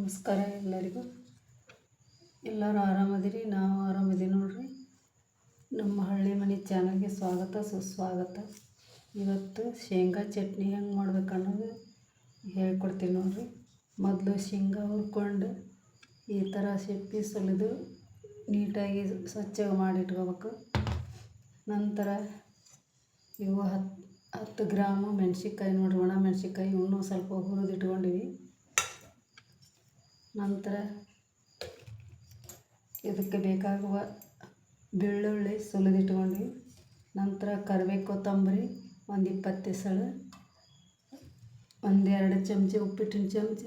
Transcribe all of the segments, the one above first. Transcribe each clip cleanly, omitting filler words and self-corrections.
ನಮಸ್ಕಾರ ಎಲ್ಲರಿಗೂ. ಎಲ್ಲರೂ ಆರಾಮದಿರಿ, ನಾವು ಆರಾಮದೀವಿ ನೋಡ್ರಿ. ನಮ್ಮ ಹಳ್ಳಿ ಮನೆ ಚಾನಲ್ಗೆ ಸ್ವಾಗತ ಸುಸ್ವಾಗತ. ಇವತ್ತು ಶೇಂಗಾ ಚಟ್ನಿ ಹೆಂಗೆ ಮಾಡ್ಬೇಕು ಅನ್ನೋದು ಹೇಳ್ಕೊಡ್ತೀನಿ ನೋಡ್ರಿ. ಮೊದಲು ಶೇಂಗಾ ಹುರ್ಕೊಂಡು ಈ ಥರ ಸಿಪ್ಪೆ ಸುಲಿದು ನೀಟಾಗಿ ಸ್ವಚ್ಛವಾಗಿ ಮಾಡಿಟ್ಕೋಬೇಕು. ನಂತರ ಇವು 10 ಗ್ರಾಮು ಮೆಣಸಿನ್ಕಾಯಿ ನೋಡ್ರಿ, ಒಣ ಮೆಣಸಿನ್ಕಾಯಿ ಇನ್ನೂ ಸ್ವಲ್ಪ ಹುರಿದಿಟ್ಕೊಂಡಿವಿ. ನಂತರ ಇದಕ್ಕೆ ಬೇಕಾಗುವ ಬೆಳ್ಳುಳ್ಳಿ ಸುಲಿದಿಟ್ಕೊಂಡ್ವಿ. ನಂತರ ಕರಿಬೇವು ಕೊತ್ತಂಬರಿ ಒಂದು 20 ಎಸಳು, 1-2 ಚಮಚ ಉಪ್ಪಿಟ್ಟಿನ ಚಮಚ,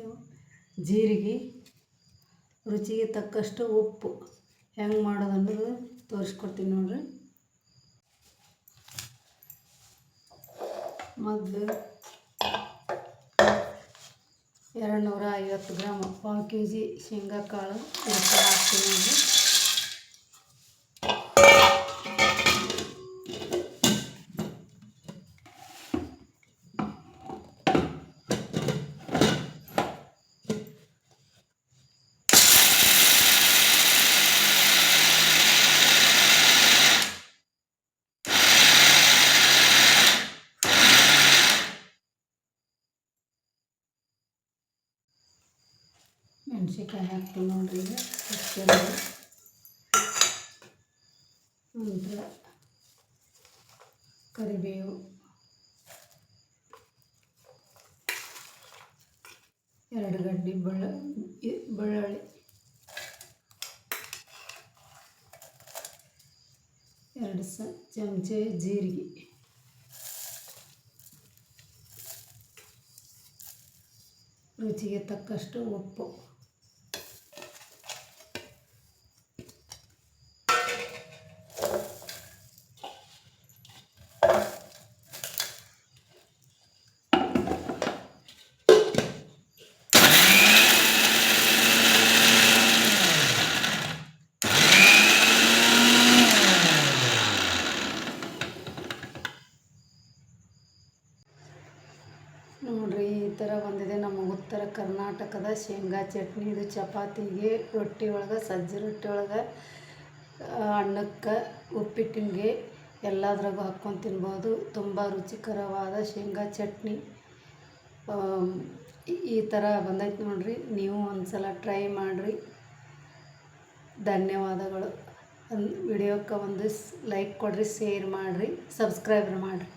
ಜೀರಿಗೆ, ರುಚಿಗೆ ತಕ್ಕಷ್ಟು ಉಪ್ಪು. ಹೆಂಗೆ ಮಾಡೋದನ್ನೋದು ತೋರಿಸ್ಕೊಡ್ತೀನಿ ನೋಡ್ರಿ. ಮೊದಲು 250 ಗ್ರಾಮ್ 1 kg ಶೇಂಗಾ ಕಾಳು ಇದಕ್ಕೆ ಹಾಕ್ತೀನಿ ನೋಡ್ರಿ. ಮೆಣಸಿನ್ಕಾಯಿ ಹಾಕ್ತೀನಿ ನೋಡ್ರಿ. ನಂತರ ಕರಿಬೇವು, 2 ಗಡ್ಡೆ ಬೆಳ್ಳುಳ್ಳಿ, 2 ಚಮಚ ಜೀರಿಗೆ, ರುಚಿಗೆ ತಕ್ಕಷ್ಟು ಉಪ್ಪು. ನೋಡ್ರಿ, ಈ ಥರ ಬಂದಿದೆ ನಮ್ಮ ಉತ್ತರ ಕರ್ನಾಟಕದ ಶೇಂಗಾ ಚಟ್ನಿ. ಇದು ಚಪಾತಿಗೆ, ರೊಟ್ಟಿ ಒಳಗೆ, ಸಜ್ಜೆ ರೊಟ್ಟಿ ಒಳಗೆ, ಅನ್ನಕ್ಕೆ, ಉಪ್ಪಿಟ್ಟಿಗೆ ಎಲ್ಲದ್ರಾಗೂ ಹಾಕ್ಕೊಂಡು ತಿನ್ಬೋದು. ತುಂಬ ರುಚಿಕರವಾದ ಶೇಂಗಾ ಚಟ್ನಿ ಈ ಥರ ಬಂದೈತೆ ನೋಡ್ರಿ. ನೀವು ಒಂದು ಸಲ ಟ್ರೈ ಮಾಡಿರಿ. ಧನ್ಯವಾದಗಳು. ವಿಡಿಯೋಕ್ಕೆ ಒಂದು ಲೈಕ್ ಕೊಡಿರಿ, ಶೇರ್ ಮಾಡಿರಿ, ಸಬ್ಸ್ಕ್ರೈಬ್ ಮಾಡಿರಿ.